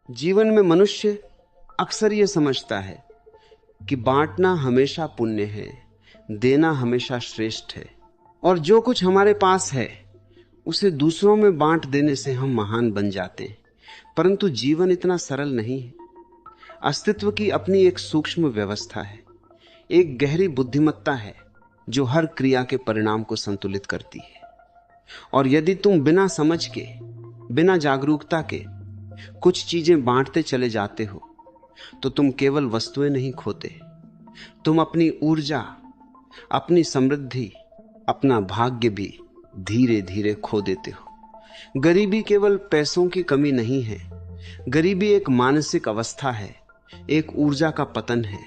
जीवन में मनुष्य अक्सर ये समझता है कि बांटना हमेशा पुण्य है, देना हमेशा श्रेष्ठ है, और जो कुछ हमारे पास है उसे दूसरों में बांट देने से हम महान बन जाते हैं। परंतु जीवन इतना सरल नहीं है। अस्तित्व की अपनी एक सूक्ष्म व्यवस्था है, एक गहरी बुद्धिमत्ता है जो हर क्रिया के परिणाम को संतुलित करती है। और यदि तुम बिना समझ के, बिना जागरूकता के कुछ चीजें बांटते चले जाते हो तो तुम केवल वस्तुएं नहीं खोते, तुम अपनी ऊर्जा, अपनी समृद्धि, अपना भाग्य भी धीरे धीरे खो देते हो। गरीबी केवल पैसों की कमी नहीं है, गरीबी एक मानसिक अवस्था है, एक ऊर्जा का पतन है।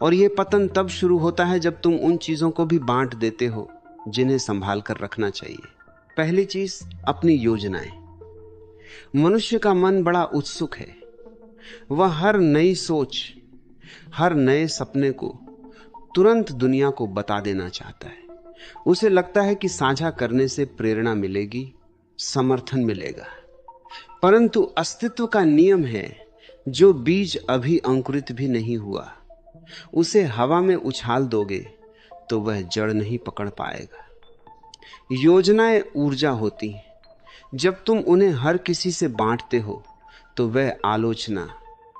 और यह पतन तब शुरू होता है जब तुम उन चीजों को भी बांट देते हो जिन्हें संभाल कर रखना चाहिए। पहली चीज, अपनी योजनाएं। मनुष्य का मन बड़ा उत्सुक है। वह हर नई सोच, हर नए सपने को तुरंत दुनिया को बता देना चाहता है। उसे लगता है कि साझा करने से प्रेरणा मिलेगी, समर्थन मिलेगा। परंतु अस्तित्व का नियम है, जो बीज अभी अंकुरित भी नहीं हुआ उसे हवा में उछाल दोगे तो वह जड़ नहीं पकड़ पाएगा। योजनाएं ऊर्जा होती हैं। जब तुम उन्हें हर किसी से बांटते हो तो वह आलोचना,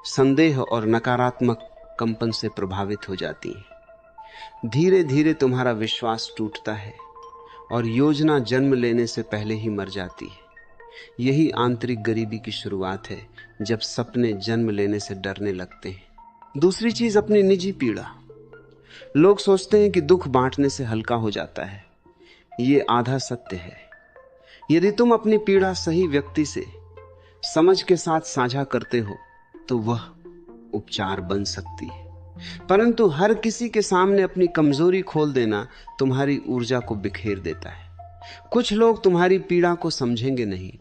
संदेह और नकारात्मक कंपन से प्रभावित हो जाती है। धीरे धीरे तुम्हारा विश्वास टूटता है और योजना जन्म लेने से पहले ही मर जाती है। यही आंतरिक गरीबी की शुरुआत है, जब सपने जन्म लेने से डरने लगते हैं। दूसरी चीज, अपनी निजी पीड़ा। लोग सोचते हैं कि दुख बांटने से हल्का हो जाता है। ये आधा सत्य है। यदि तुम अपनी पीड़ा सही व्यक्ति से समझ के साथ साझा करते हो तो वह उपचार बन सकती है। परंतु हर किसी के सामने अपनी कमजोरी खोल देना तुम्हारी ऊर्जा को बिखेर देता है। कुछ लोग तुम्हारी पीड़ा को समझेंगे नहीं,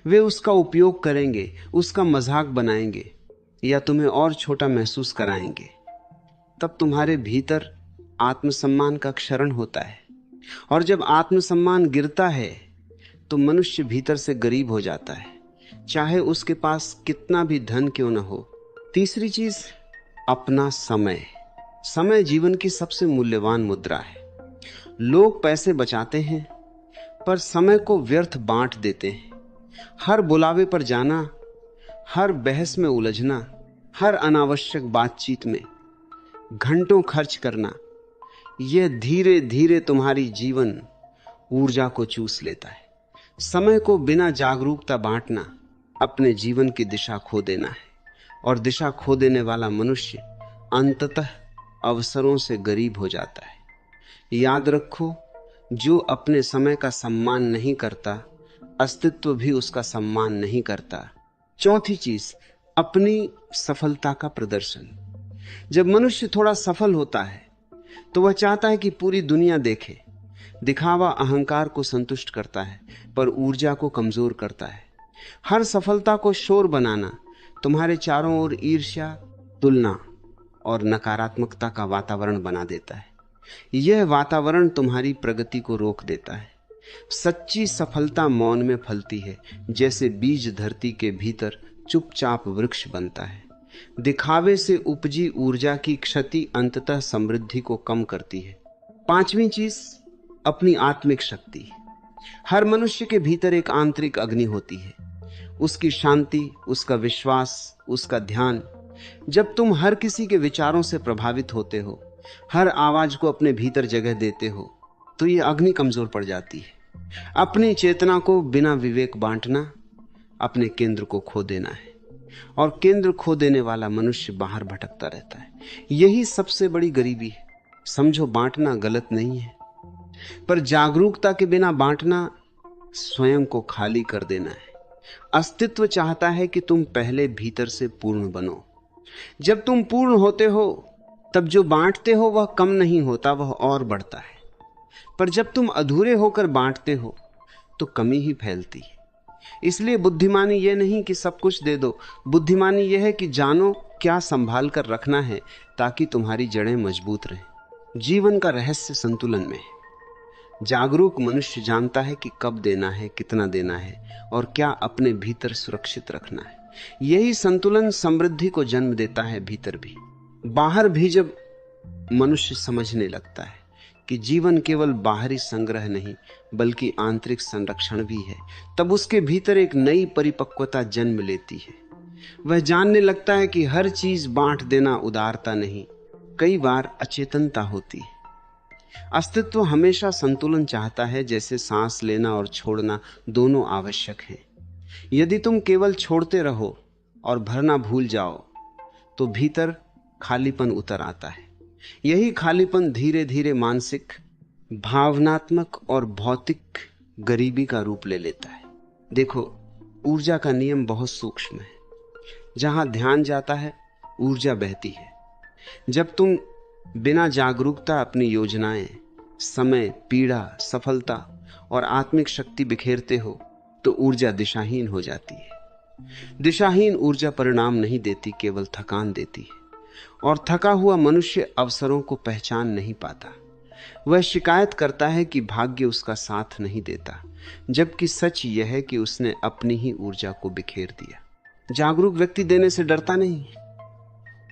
वे उसका उपयोग करेंगे, उसका मजाक बनाएंगे या तुम्हें और छोटा महसूस कराएंगे। तब तुम्हारे भीतर आत्मसम्मान का क्षरण होता है, और जब आत्मसम्मान गिरता है तो मनुष्य भीतर से गरीब हो जाता है, चाहे उसके पास कितना भी धन क्यों न हो। तीसरी चीज, अपना समय। समय जीवन की सबसे मूल्यवान मुद्रा है। लोग पैसे बचाते हैं पर समय को व्यर्थ बांट देते हैं। हर बुलावे पर जाना, हर बहस में उलझना, हर अनावश्यक बातचीत में घंटों खर्च करना, यह धीरे धीरे तुम्हारी जीवन ऊर्जा को चूस लेता है। समय को बिना जागरूकता बांटना अपने जीवन की दिशा खो देना है, और दिशा खो देने वाला मनुष्य अंततः अवसरों से गरीब हो जाता है। याद रखो, जो अपने समय का सम्मान नहीं करता, अस्तित्व भी उसका सम्मान नहीं करता। चौथी चीज, अपनी सफलता का प्रदर्शन। जब मनुष्य थोड़ा सफल होता है तो वह चाहता है कि पूरी दुनिया देखे। दिखावा अहंकार को संतुष्ट करता है पर ऊर्जा को कमजोर करता है। हर सफलता को शोर बनाना तुम्हारे चारों ओर ईर्ष्या, तुलना और नकारात्मकता का वातावरण बना देता है। यह वातावरण तुम्हारी प्रगति को रोक देता है। सच्ची सफलता मौन में फलती है, जैसे बीज धरती के भीतर चुपचाप वृक्ष बनता है। दिखावे से उपजी ऊर्जा की क्षति अंततः समृद्धि को कम करती है। पांचवी चीज, अपनी आत्मिक शक्ति। हर मनुष्य के भीतर एक आंतरिक अग्नि होती है, उसकी शांति, उसका विश्वास, उसका ध्यान। जब तुम हर किसी के विचारों से प्रभावित होते हो, हर आवाज को अपने भीतर जगह देते हो, तो ये अग्नि कमजोर पड़ जाती है। अपनी चेतना को बिना विवेक बांटना अपने केंद्र को खो देना है, और केंद्र खो देने वाला मनुष्य बाहर भटकता रहता है। यही सबसे बड़ी गरीबी है। समझो, बांटना गलत नहीं है, पर जागरूकता के बिना बांटना स्वयं को खाली कर देना है। अस्तित्व चाहता है कि तुम पहले भीतर से पूर्ण बनो। जब तुम पूर्ण होते हो तब जो बांटते हो वह कम नहीं होता, वह और बढ़ता है। पर जब तुम अधूरे होकर बांटते हो तो कमी ही फैलती है। इसलिए बुद्धिमानी यह नहीं कि सब कुछ दे दो, बुद्धिमानी यह है कि जानो क्या संभाल कर रखना है ताकि तुम्हारी जड़ें मजबूत रहें। जीवन का रहस्य संतुलन में है। जागरूक मनुष्य जानता है कि कब देना है, कितना देना है और क्या अपने भीतर सुरक्षित रखना है। यही संतुलन समृद्धि को जन्म देता है, भीतर भी बाहर भी। जब मनुष्य समझने लगता है कि जीवन केवल बाहरी संग्रह नहीं बल्कि आंतरिक संरक्षण भी है, तब उसके भीतर एक नई परिपक्वता जन्म लेती है। वह जानने लगता है कि हर चीज बांट देना उदारता नहीं, कई बार अचेतनता होती है। अस्तित्व हमेशा संतुलन चाहता है, जैसे सांस लेना और छोड़ना दोनों आवश्यक हैं। यदि तुम केवल छोड़ते रहो और भरना भूल जाओ तो भीतर खालीपन उतर आता है। यही खालीपन धीरे धीरे मानसिक, भावनात्मक और भौतिक गरीबी का रूप ले लेता है। देखो, ऊर्जा का नियम बहुत सूक्ष्म है। जहां ध्यान जाता है ऊर्जा बहती है। जब तुम बिना जागरूकता अपनी योजनाएं, समय, पीड़ा, सफलता और आत्मिक शक्ति बिखेरते हो तो ऊर्जा दिशाहीन हो जाती है। दिशाहीन ऊर्जा परिणाम नहीं देती, केवल थकान देती है। और थका हुआ मनुष्य अवसरों को पहचान नहीं पाता। वह शिकायत करता है कि भाग्य उसका साथ नहीं देता, जबकि सच यह है कि उसने अपनी ही ऊर्जा को बिखेर दिया। जागरूक व्यक्ति देने से डरता नहीं,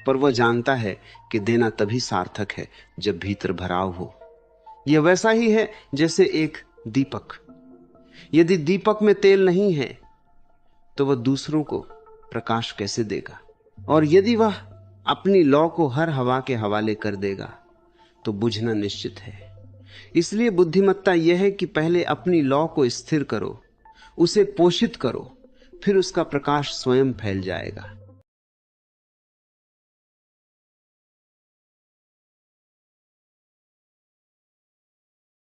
पर वह जानता है कि देना तभी सार्थक है जब भीतर भराव हो। यह वैसा ही है जैसे एक दीपक। यदि दीपक में तेल नहीं है तो वह दूसरों को प्रकाश कैसे देगा? और यदि वह अपनी लौ को हर हवा के हवाले कर देगा तो बुझना निश्चित है। इसलिए बुद्धिमत्ता यह है कि पहले अपनी लौ को स्थिर करो, उसे पोषित करो, फिर उसका प्रकाश स्वयं फैल जाएगा।